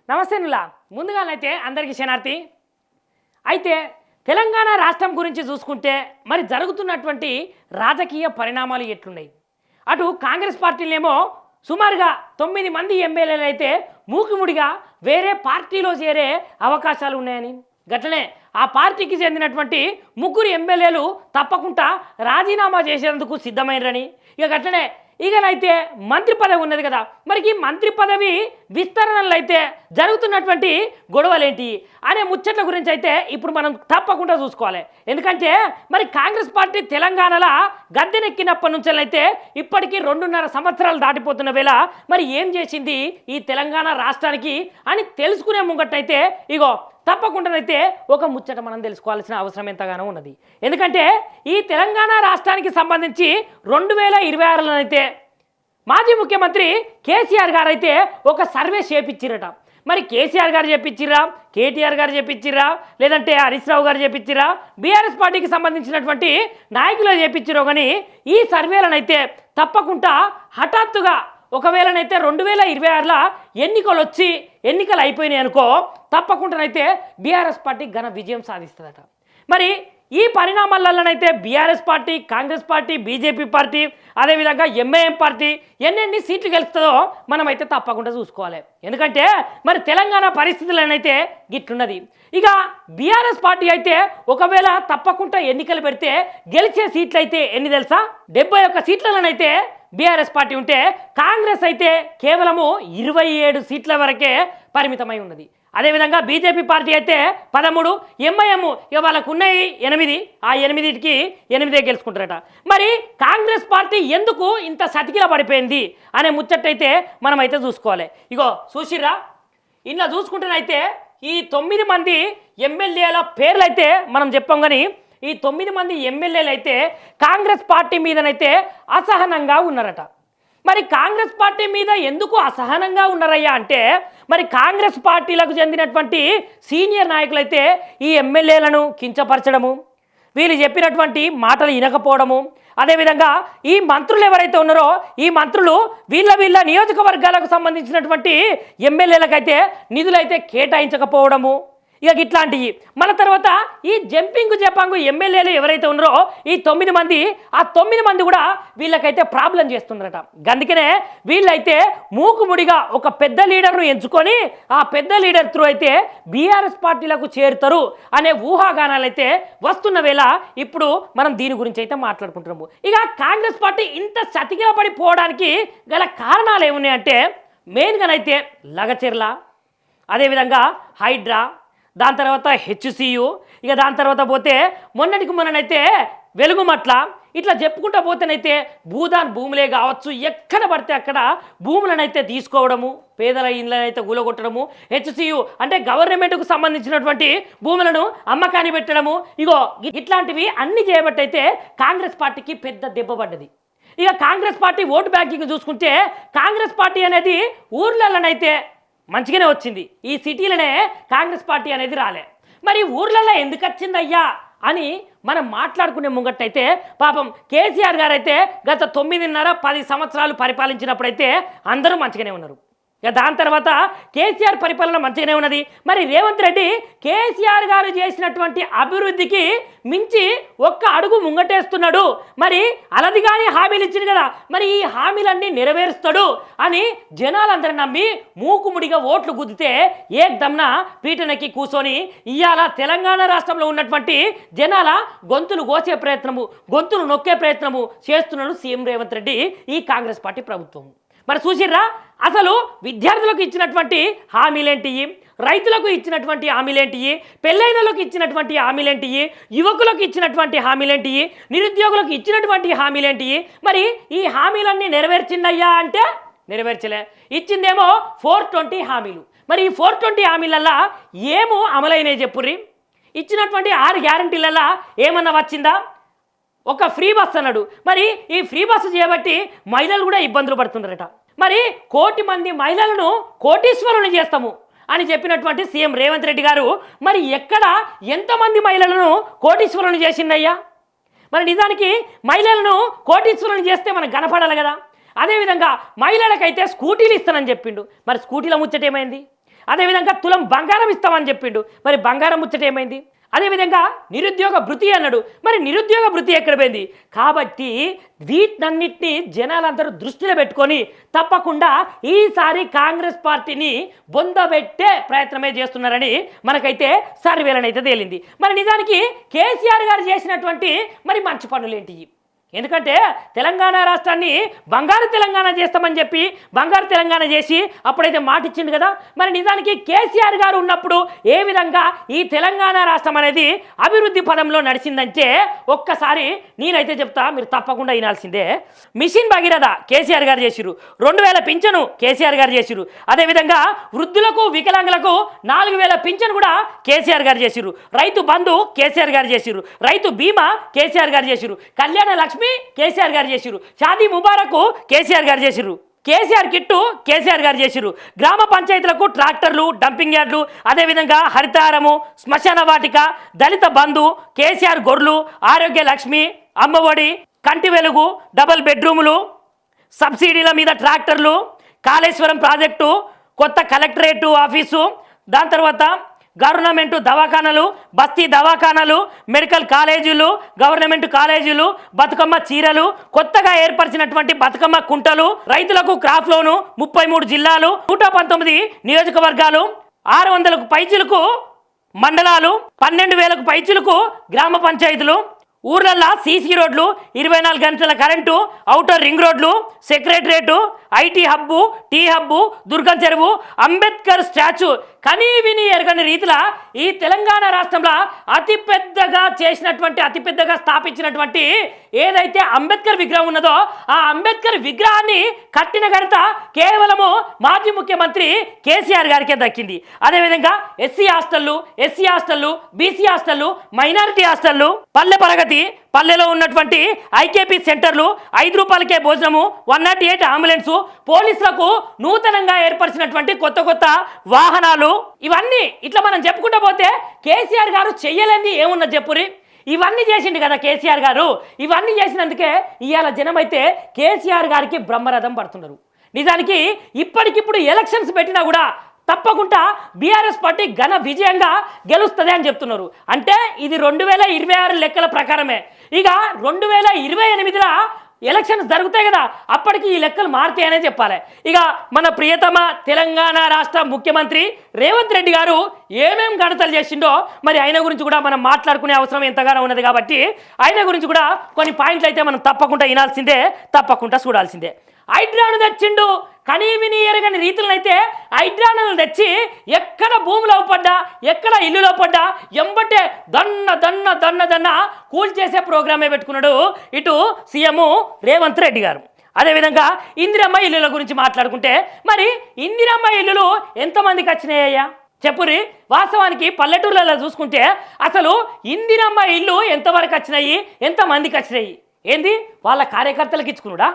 నమస్తే నులా ముందుగానైతే అందరికీ శనార్థి. అయితే తెలంగాణ రాష్ట్రం గురించి చూసుకుంటే మరి జరుగుతున్నటువంటి రాజకీయ పరిణామాలు ఎట్లున్నాయి? అటు కాంగ్రెస్ పార్టీలేమో సుమారుగా 9 మంది ఎమ్మెల్యేలు అయితే మూకిముడిగా వేరే పార్టీలో చేరే అవకాశాలు ఉన్నాయని, గట్లనే ఆ పార్టీకి చెందినటువంటి 3 ఎమ్మెల్యేలు తప్పకుండా రాజీనామా చేసేందుకు సిద్ధమైనరని, ఇక గట్లనే ఇకనైతే మంత్రి పదవి ఉన్నది కదా, మరి ఈ మంత్రి పదవి విస్తరణలో అయితే జరుగుతున్నటువంటి గొడవలేంటి అనే ముచ్చట్ల గురించి అయితే ఇప్పుడు మనం తప్పకుండా చూసుకోవాలి. ఎందుకంటే మరి కాంగ్రెస్ పార్టీ తెలంగాణలో గద్దెనెక్కినప్పటి నుంచి అయితే ఇప్పటికీ 2.5 సంవత్సరాలు దాటిపోతున్న వేళ మరి ఏం చేసింది ఈ తెలంగాణ రాష్ట్రానికి అని తెలుసుకునే ముంగట్టయితే ఇగో తప్పకుండానైతే ఒక ముచ్చట మనం తెలుసుకోవాల్సిన అవసరం ఎంతగానో ఉన్నది. ఎందుకంటే ఈ తెలంగాణ రాష్ట్రానికి సంబంధించి 2026లో అయితే మాజీ ముఖ్యమంత్రి కేసీఆర్ గారు అయితే ఒక సర్వే చేపించిరట. మరి కేసీఆర్ గారు చేపించిరా, కేటీఆర్ గారు చేపించిరా, లేదంటే హరీష్ రావు గారు చేపించిరా, బీఆర్ఎస్ పార్టీకి సంబంధించినటువంటి నాయకులు చేపించిరో కానీ ఈ సర్వేలనైతే తప్పకుండా హఠాత్తుగా ఒకవేళనైతే 2026లో ఎన్నికలు అయిపోయినాయి అనుకో, తప్పకుండానైతే బీఆర్ఎస్ పార్టీ ఘన విజయం సాధిస్తుందట. మరి ఈ పరిణామాలలోనైతే BRS party, Congress party, BJP party, అదేవిధంగా ఎంఐఎం పార్టీ ఎన్ని సీట్లు గెలుస్తుందో మనమైతే తప్పకుండా చూసుకోవాలి. ఎందుకంటే మరి తెలంగాణ పరిస్థితులనైతే గిట్లున్నది. ఇక బీఆర్ఎస్ పార్టీ అయితే ఒకవేళ తప్పకుండా ఎన్నికలు పెడితే గెలిచే సీట్లు అయితే ఎన్ని తెలుసా? 71 సీట్లలోనైతే బీఆర్ఎస్ పార్టీ ఉంటే కాంగ్రెస్ అయితే కేవలము 27 సీట్ల వరకే పరిమితమై ఉన్నది. అదేవిధంగా బీజేపీ పార్టీ అయితే 13, ఎంఐఎం ఇక వాళ్ళకు ఉన్నాయి 8, ఆ 8కి 8 గెలుచుకుంటారట. మరి కాంగ్రెస్ పార్టీ ఎందుకు ఇంత సతికిల పడిపోయింది అనే ముచ్చట్టయితే మనమైతే చూసుకోవాలి. ఇగో చూసిర్రా, ఇలా చూసుకుంటేనైతే ఈ 9 మంది ఎమ్మెల్యేల పేర్లు అయితే మనం చెప్పాం, కానీ ఈ 9 మంది ఎమ్మెల్యేలు అయితే కాంగ్రెస్ పార్టీ మీదనైతే అసహనంగా ఉన్నారట. మరి కాంగ్రెస్ పార్టీ మీద ఎందుకు అసహనంగా ఉన్నారయ్యా అంటే, మరి కాంగ్రెస్ పార్టీలకు చెందినటువంటి సీనియర్ నాయకులైతే ఈ ఎమ్మెల్యేలను కించపరచడము, వీళ్ళు చెప్పినటువంటి మాటలు వినకపోవడము, అదేవిధంగా ఈ మంత్రులు ఎవరైతే ఉన్నారో ఈ మంత్రులు వీళ్ళ నియోజకవర్గాలకు సంబంధించినటువంటి ఎమ్మెల్యేలకైతే నిధులైతే కేటాయించకపోవడము, ఇక ఇట్లాంటివి. మన తర్వాత ఈ జంపింగ్ ఎమ్మెల్యేలు ఎవరైతే ఉన్నారో ఈ 9 మంది, ఆ 9 మంది కూడా వీళ్ళకైతే ప్రాబ్లం చేస్తున్నారట. అందుకనే వీళ్ళైతే మూకుముడిగా ఒక పెద్ద లీడర్ను ఎంచుకొని ఆ పెద్ద లీడర్ త్రూ అయితే బీఆర్ఎస్ పార్టీలకు చేరుతారు అనే ఊహాగానాలు అయితే వస్తున్న వేళ ఇప్పుడు మనం దీని గురించి అయితే మాట్లాడుకుంటున్నాము. ఇక కాంగ్రెస్ పార్టీ ఇంత సతికిల పడిపోవడానికి గల కారణాలు ఏమున్నాయంటే, మెయిన్గానైతే లగచెర్ల, అదేవిధంగా హైడ్రా, దాని తర్వాత హెచ్సియు, ఇక దాని తర్వాత పోతే మొన్ననైతే వెలుగుమట్ల, ఇట్లా చెప్పుకుంటూ పోతేనైతే భూములే కావచ్చు, ఎక్కడ పడితే అక్కడ భూములనైతే తీసుకోవడము, పేదల ఇళ్ళనైతే కూలగొట్టడము, హెచ్సియు అంటే గవర్నమెంట్కు సంబంధించినటువంటి భూములను అమ్మకాన్ని పెట్టడము, ఇగో ఇట్లాంటివి అన్ని చేయబట్టయితే కాంగ్రెస్ పార్టీకి పెద్ద దెబ్బ పడ్డది. ఇక కాంగ్రెస్ పార్టీ ఓటు బ్యాంకింగ్ చూసుకుంటే కాంగ్రెస్ పార్టీ అనేది ఊర్లలోనైతే మంచిగానే వచ్చింది, ఈ సిటీలనే కాంగ్రెస్ పార్టీ అనేది రాలే. మరి ఊర్లలో ఎందుకు వచ్చిందయ్యా అని మనం మాట్లాడుకునే ముంగట్టయితే పాపం కేసీఆర్ గారు అయితే గత 9.5-10 సంవత్సరాలు పరిపాలించినప్పుడైతే అందరూ మంచిగానే ఉన్నారు. ఇక దాని తర్వాత కేసీఆర్ పరిపాలన మంచిగానే ఉన్నది. మరి రేవంత్ రెడ్డి కేసీఆర్ గారు చేసినటువంటి అభివృద్ధికి మించి ఒక్క అడుగు ముంగటేస్తున్నాడు. మరి అలది కానీ హామీలు ఇచ్చింది కదా, మరి ఈ హామీలన్నీ నెరవేరుస్తాడు అని జనాలందరూ నమ్మి మూకుముడిగా ఓట్లు గుద్దితే ఏకదమ్న పీటనెక్కి కూర్చొని ఇవాళ తెలంగాణ రాష్ట్రంలో ఉన్నటువంటి జనాల గొంతులు కోసే ప్రయత్నము, గొంతులు నొక్కే ప్రయత్నము చేస్తున్నాడు సీఎం రేవంత్ రెడ్డి, ఈ కాంగ్రెస్ పార్టీ ప్రభుత్వం. మరి చూసిర్రా, అసలు విద్యార్థులకు ఇచ్చినటువంటి హామీలేంటి, రైతులకు ఇచ్చినటువంటి హామీలేంటి, పెళ్ళైనలకు ఇచ్చినటువంటి హామీలేంటి, యువకులకు ఇచ్చినటువంటి హామీలేంటి, నిరుద్యోగులకు ఇచ్చినటువంటి హామీలేంటి, మరి ఈ హామీలన్నీ నెరవేర్చిందయ్యా అంటే నెరవేర్చలే. ఇచ్చిందేమో 420 హామీలు. మరి ఈ 420 హామీలల్లా ఏమో అమలైనవి చెప్పుర్రి. ఇచ్చినటువంటి 6 గ్యారంటీలల్లా ఏమన్నా వచ్చిందా? ఒక ఫ్రీ బస్ అన్నాడు. మరి ఈ ఫ్రీ బస్సు చేయబట్టి మహిళలు కూడా ఇబ్బందులు పడుతున్నారట. మరి 1 కోటి మంది మహిళలను కోటీశ్వరుని చేస్తాము అని చెప్పినటువంటి సీఎం రేవంత్ రెడ్డి గారు మరి ఎక్కడ ఎంతమంది మహిళలను కోటీశ్వరుని చేసిందయ్యా? మరి నిజానికి మహిళలను కోటీశ్వరుని చేస్తే మనకు కనపడాలి కదా. అదేవిధంగా మహిళలకైతే స్కూటీలు ఇస్తానని చెప్పిండు. మరి స్కూటీల ముచ్చట ఏమైంది? అదేవిధంగా తులం బంగారం ఇస్తామని చెప్పిండు, మరి బంగారం ముచ్చట ఏమైంది? అదేవిధంగా నిరుద్యోగ భృతి అన్నాడు, మరి నిరుద్యోగ భృతి ఎక్కడ పోయింది? కాబట్టి వీటన్నిటిని జనాలందరూ దృష్టిలో పెట్టుకొని తప్పకుండా ఈసారి కాంగ్రెస్ పార్టీని బొందబెట్టే ప్రయత్నమే చేస్తున్నారని మనకైతే సర్వేలనైతే తేలింది. మరి నిజానికి కేసీఆర్ గారు చేసినటువంటి మరి మంచి పనులు ఏంటి? ఎందుకంటే తెలంగాణ రాష్ట్రాన్ని బంగారు తెలంగాణ చేస్తామని చెప్పి బంగారు తెలంగాణ చేసి అప్పుడైతే మాట ఇచ్చిండు కదా. మరి నిజానికి కేసీఆర్ గారు ఉన్నప్పుడు ఏ విధంగా ఈ తెలంగాణ రాష్ట్రం అనేది అభివృద్ధి పదంలో నడిచిందంటే ఒక్కసారి నేనైతే చెప్తా, మీరు తప్పకుండా వినాల్సిందే. మిషన్ భగీరథ కేసీఆర్ గారు చేసిరు, 2000 పింఛను కేసీఆర్ గారు చేసిరు, అదేవిధంగా వృద్ధులకు వికలాంగులకు 4000 పింఛను కూడా కేసీఆర్ గారు చేసిరు, రైతు బంధు కేసీఆర్ గారు చేసిరు, రైతు బీమా కేసీఆర్ గారు చేసిరు, కళ్యాణ లక్ష్మి కేసీఆర్ గారు చేసిరు, షాదీ ముబారక్ కేసీఆర్ గారు చేసిరు, కేసీఆర్ కిట్టు కేసీఆర్ గారు చేసిరు, గ్రామ పంచాయతీలకు ట్రాక్టర్లు, డంపింగ్ యార్డులు, అదేవిధంగా హరితారము, శ్మశాన వాటిక, దళిత బంధు, కేసీఆర్ గొర్రెలు, ఆరోగ్య లక్ష్మి, అమ్మఒడి, కంటి వెలుగు, డబుల్ బెడ్రూములు, సబ్సిడీల మీద ట్రాక్టర్లు, కాళేశ్వరం ప్రాజెక్టు, కొత్త కలెక్టరేటు ఆఫీసు, దాని తర్వాత గవర్నమెంట్ దవాఖానాలు, బస్తీ దవాఖానాలు, మెడికల్ కాలేజీలు, గవర్నమెంట్ కాలేజీలు, బతుకమ్మ చీరలు, కొత్తగా ఏర్పరిచినటువంటి బతుకమ్మ కుంటలు, రైతులకు క్రాప్ లోను, 33 జిల్లాలు, 119 నియోజకవర్గాలు, 600కు పైచిలకు మండలాలు, 12,000కు పైచిలకు గ్రామ పంచాయతీలు, ఊర్లల్లో సీసీ రోడ్లు, 24 గంటల కరెంటు, ఔటర్ రింగ్ రోడ్లు, secretariat, IT hub, T hub, Durgam Cheruvu, Ambedkar statue, కనీ విని ఎరగని రీతిలో ఈ తెలంగాణ రాష్ట్రంలో అతిపెద్దగా స్థాపించినటువంటి ఏదైతే అంబేద్కర్ విగ్రహం ఉన్నదో ఆ అంబేద్కర్ విగ్రహాన్ని కట్టిన ఘనత కేవలము మాజీ ముఖ్యమంత్రి కేసీఆర్ గారికే దక్కింది. అదేవిధంగా SC హాస్టళ్ళు, BC హాస్టళ్ళు, minority హాస్టళ్ళు, Palle Pragathi, పల్లెలో ఉన్నటువంటి ఐకేపీ సెంటర్లు, 5 రూపాయలకే భోజనము, 108 అంబులెన్సు, పోలీసులకు నూతనంగా ఏర్పరిచినటువంటి కొత్త వాహనాలు, ఇవన్నీ ఇట్లా మనం చెప్పుకుంటూ పోతే కేసీఆర్ గారు చెయ్యలేంది ఏమున్నది చెప్పురి. ఇవన్నీ చేసిండు కదా కేసీఆర్ గారు. ఇవన్నీ చేసినందుకే ఇవాళ జనం అయితే కేసీఆర్ గారికి బ్రహ్మరథం పడుతున్నారు. నిజానికి ఇప్పటికిప్పుడు ఎలక్షన్స్ పెట్టినా కూడా తప్పకుండా బీఆర్ఎస్ పార్టీ ఘన విజయంగా గెలుస్తుంది అని చెప్తున్నారు. అంటే ఇది 2026 లెక్కల ప్రకారమే. ఇక 2028లో ఎలక్షన్స్ జరుగుతాయి కదా, అప్పటికి ఈ లెక్కలు మారుతాయనే చెప్పాలి. ఇక మన ప్రియతమ తెలంగాణ రాష్ట్ర ముఖ్యమంత్రి రేవంత్ రెడ్డి గారు ఏమేం గణతలు చేసిండో మరి ఆయన గురించి కూడా మనం మాట్లాడుకునే అవసరం ఎంతగానో ఉన్నది. కాబట్టి ఆయన గురించి కూడా కొన్ని పాయింట్లు అయితే మనం తప్పకుండా వినాల్సిందే, తప్పకుండా చూడాల్సిందే. హైడ్రాను తెచ్చిండు, కనీ విని ఎరగని రీతులనైతే హైడ్రాను తెచ్చి ఎక్కడ భూమిలో పడ్డా, ఎక్కడ ఇల్లులో పడ్డా ఎంబటే దన్న కూల్చేసే ప్రోగ్రామే పెట్టుకున్నాడు ఇటు సీఎం రేవంత్ రెడ్డి గారు. అదేవిధంగా ఇందిరమ్మ ఇల్లుల గురించి మాట్లాడుకుంటే మరి ఇందిరమ్మ ఇల్లులు ఎంతమందికి వచ్చినాయ్యా చెప్పురి. వాస్తవానికి పల్లెటూర్లలో చూసుకుంటే అసలు ఇందిరమ్మ ఇల్లు ఎంతవరకు వచ్చినాయి, ఎంతమందికి వచ్చినాయి? ఏంది వాళ్ళ కార్యకర్తలకు ఇచ్చుకున్నాడా,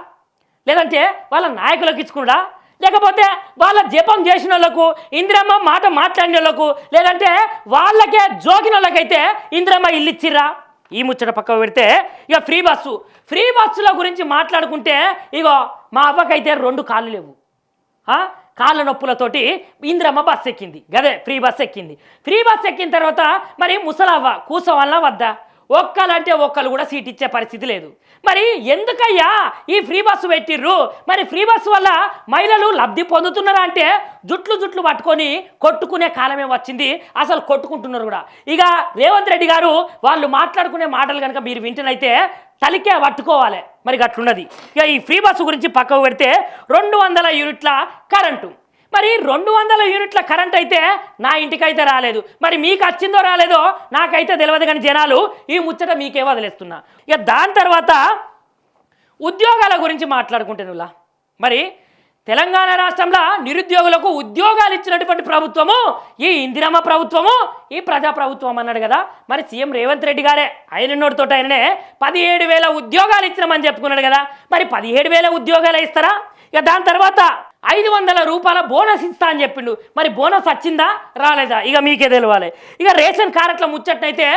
లేదంటే వాళ్ళ నాయకులకు ఇచ్చుకున్నాడా, లేకపోతే వాళ్ళ జపం చేసిన వాళ్ళకు, ఇందిరమ్మ మాట మాట్లాడిన వాళ్ళకు, లేదంటే వాళ్ళకే జోకిన వాళ్ళకైతే ఇందిరమ్మ ఇల్లు ఇచ్చిర్రా? ఈ ముచ్చట పక్క పెడితే ఇక ఫ్రీ బస్సుల గురించి మాట్లాడుకుంటే ఇగో మా అవ్వకైతే 2 కాళ్ళు లేవు, కాళ్ళ నొప్పులతోటి ఇందిరమ్మ బస్సు ఎక్కింది, గదే ఫ్రీ బస్సు ఎక్కింది. ఫ్రీ బస్సు ఎక్కిన తర్వాత మరి ముసలవ్వ కూసోవాలా వద్దా? ఒక్కలంటే ఒక్కరు కూడా సీట్ ఇచ్చే పరిస్థితి లేదు. మరి ఎందుకయ్యా ఈ ఫ్రీ బస్సు పెట్టిర్రు? మరి ఫ్రీ బస్సు వల్ల మహిళలు లబ్ధి పొందుతున్నారా అంటే జుట్లు పట్టుకొని కొట్టుకునే కాలమే వచ్చింది. అసలు కొట్టుకుంటున్నారు కూడా. ఇక రేవంత్ రెడ్డి గారు వాళ్ళు మాట్లాడుకునే మాటలు కనుక మీరు వింటనైతే తలికే పట్టుకోవాలి. మరి అట్లున్నది. ఇక ఈ ఫ్రీ బస్సు గురించి పక్కకు పెడితే 200 యూనిట్ల కరెంటు, మరి 200 యూనిట్ల కరెంట్ అయితే నా ఇంటికైతే రాలేదు. మరి మీకు వచ్చిందో రాలేదో నాకైతే తెలియదు, కానీ జనాలు ఈ ముచ్చట మీకే వదిలేస్తున్నా. ఇక దాని తర్వాత ఉద్యోగాల గురించి మాట్లాడుకుంటేనులా, మరి తెలంగాణ రాష్ట్రంలో నిరుద్యోగులకు ఉద్యోగాలు ఇచ్చినటువంటి ప్రభుత్వము ఈ ఇందిరమ్మ ప్రభుత్వము, ఈ ప్రజాప్రభుత్వం అన్నాడు కదా. మరి సీఎం రేవంత్ రెడ్డి గారే ఆయనతోటి ఆయననే 17,000 ఉద్యోగాలు ఇచ్చినామని చెప్పుకున్నాడు కదా. మరి 17,000 ఉద్యోగాలు ఇస్తారా? ఇక దాని తర్వాత 500 రూపాయల బోనస్ ఇస్తా అని చెప్పిండు. మరి బోనస్ వచ్చిందా రాలేదా ఇక మీకే తెలియాలి. ఇక రేషన్ కార్డుల ముచ్చట్నైతే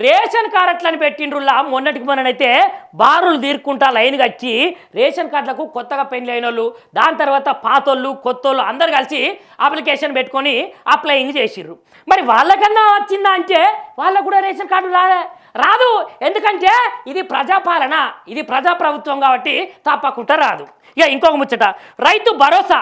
రేషన్ కార్డులని పెట్టిండ్రులా మొన్నటికి మొన్ననైతే బారులు తీరుకుంటా లైన్గా వచ్చి రేషన్ కార్డులకు కొత్తగా పెళ్లి అయిన వాళ్ళు, దాని తర్వాత పాతోళ్ళు కొత్తోళ్ళు అందరు కలిసి అప్లికేషన్ పెట్టుకొని అప్లయింగ్ చేసిర్రు. మరి వాళ్ళకన్నా వచ్చిందా అంటే వాళ్ళకు కూడా రేషన్ కార్డు రాదు. ఎందుకంటే ఇది ప్రజాపాలన, ఇది ప్రజాప్రభుత్వం కాబట్టి తప్పకుండా రాదు. ఇక ఇంకొక ముచ్చట, రైతు భరోసా.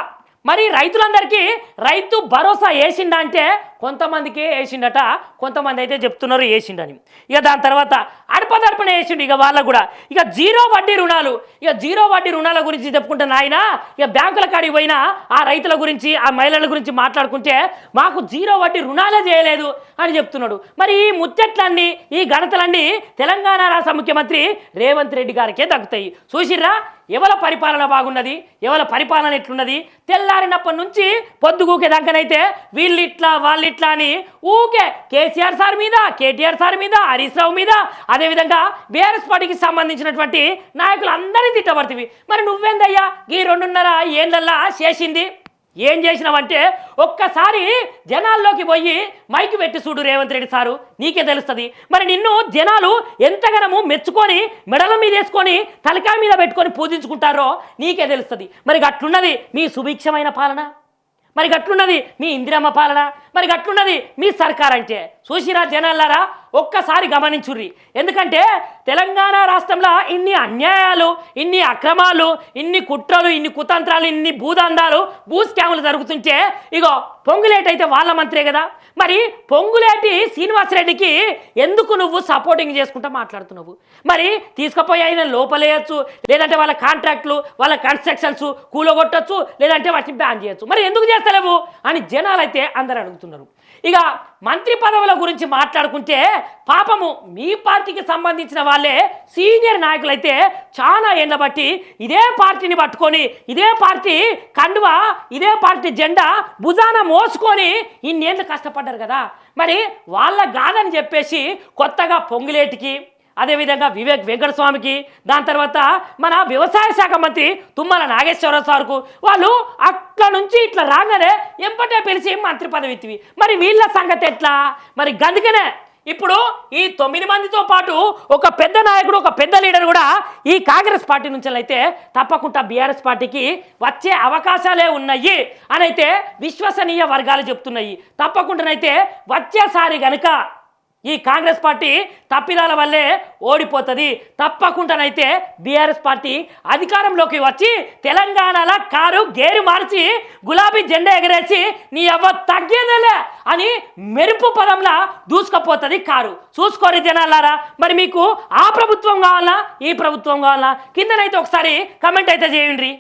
మరి రైతులందరికీ రైతు భరోసా వేసిండా అంటే కొంతమందికి వేసిండట, కొంతమంది అయితే చెప్తున్నారు వేసిండని. ఇక దాని తర్వాత అడపదడపన వేసిండు ఇక వాళ్ళకు కూడా. ఇక జీరో వడ్డీ రుణాలు, ఇక జీరో వడ్డీ రుణాల గురించి చెప్పుకుంటున్న ఆయన ఇక బ్యాంకుల కాడికి పోయినా ఆ రైతుల గురించి ఆ మహిళల గురించి మాట్లాడుకుంటే మాకు జీరో వడ్డీ రుణాలే చేయలేదు అని చెప్తున్నాడు. మరి ఈ ముచ్చట్లన్నీ ఈ ఘనతలన్నీ తెలంగాణ రాష్ట్ర ముఖ్యమంత్రి రేవంత్ రెడ్డి గారికే దక్కుతాయి. చూసిర్రా ఎవల పరిపాలన బాగున్నది, ఎవల పరిపాలన ఎట్లున్నది. తెల్లారినప్పటి నుంచి పొద్దుగూకే దాకానైతే వీళ్ళిట్లా వాళ్ళిట్లా అని ఊకే కేసీఆర్ సార్ మీద, కేటీఆర్ సార్ మీద, హరీష్ రావు మీద, అదేవిధంగా బీఆర్ఎస్ పార్టీకి సంబంధించినటువంటి నాయకులు అందరినీ తిట్టబడుతుంది. మరి నువ్వేందయ్యా ఈ 2.5 ఏళ్ళల్లా చేసింది ఏం చేసినావంటే ఒక్కసారి జనాల్లోకి పోయి మైకి పెట్టి చూడు రేవంత్ రెడ్డి సారు, నీకే తెలుస్తుంది. మరి నిన్ను జనాలు ఎంతగానో మెచ్చుకొని మెడల మీద వేసుకొని తలకాయ మీద పెట్టుకొని పూజించుకుంటారో నీకే తెలుస్తుంది. మరి గట్లున్నది మీ సుభిక్షమైన పాలన, మరి గట్లున్నది మీ ఇందిరమ్మ పాలన, మరి గట్లున్నది మీ సర్కార్ అంటే. చూసిరా జనాలారా ఒక్కసారి గమనించుర్రి. ఎందుకంటే తెలంగాణ రాష్ట్రంలో ఇన్ని అన్యాయాలు, ఇన్ని అక్రమాలు, ఇన్ని కుట్రలు, ఇన్ని కుతంత్రాలు, ఇన్ని భూదందాలు, భూ స్కాములు జరుగుతుంటే ఇగో పొంగులేటి అయితే వాళ్ళ మంత్రే కదా. మరి పొంగులేటి శ్రీనివాసరెడ్డికి ఎందుకు నువ్వు సపోర్టింగ్ చేసుకుంటా మాట్లాడుతున్నావు? మరి తీసుకుపోయి ఆయన లోపలేయచ్చు, లేదంటే వాళ్ళ కాంట్రాక్ట్లు, వాళ్ళ కన్స్ట్రక్షన్స్ కూలగొట్టచ్చు, లేదంటే వాటిని బ్యాన్ చేయొచ్చు. మరి ఎందుకు చేస్తలేవు అని జనాలు అయితే అందరూ అడుగుతున్నారు. ఇక మంత్రి పదవుల గురించి మాట్లాడుకుంటే పాపము మీ పార్టీకి సంబంధించిన వాళ్ళే సీనియర్ నాయకులు అయితే చాలా ఏళ్ళ బట్టి ఇదే పార్టీని పట్టుకొని, ఇదే పార్టీ కండువా, ఇదే పార్టీ జెండా భుజాన మోసుకొని ఇన్నేళ్ళు కష్టపడ్డారు కదా. మరి వాళ్ళ గాదని చెప్పేసి కొత్తగా పొంగులేటికి, అదేవిధంగా వివేక్ వెంకటస్వామికి, దాని తర్వాత మన వ్యవసాయ శాఖ మంత్రి తుమ్మల నాగేశ్వరరావు సార్కు వాళ్ళు అట్లా నుంచి ఇట్లా రాగానే ఎంపటే పిలిచి మంత్రి పదవి ఇచ్చివి. మరి వీళ్ళ సంగతి ఎట్లా? మరి గందుకనే ఇప్పుడు ఈ 9 మందితో పాటు ఒక పెద్ద నాయకుడు, ఒక పెద్ద లీడర్ కూడా ఈ కాంగ్రెస్ పార్టీ నుంచి అయితే తప్పకుండా బీఆర్ఎస్ పార్టీకి వచ్చే అవకాశాలే ఉన్నాయి అని అయితే విశ్వసనీయ వర్గాలు చెప్తున్నాయి. తప్పకుండానైతే వచ్చేసారి కనుక ఈ కాంగ్రెస్ పార్టీ తప్పిదాల వల్లే ఓడిపోతుంది. తప్పకుండానైతే బీఆర్ఎస్ పార్టీ అధికారంలోకి వచ్చి తెలంగాణలో కారు గేరు మార్చి గులాబీ జెండా ఎగరేసి నీ అవ్వ తగ్గేదేలే అని మెరుపు పదంలా దూసుకపోతుంది కారు. చూసుకోరు జనాలారా. మరి మీకు ఆ ప్రభుత్వం కావాలా, ఈ ప్రభుత్వం కావాలా? కిందనైతే ఒకసారి కమెంట్ అయితే చేయండి.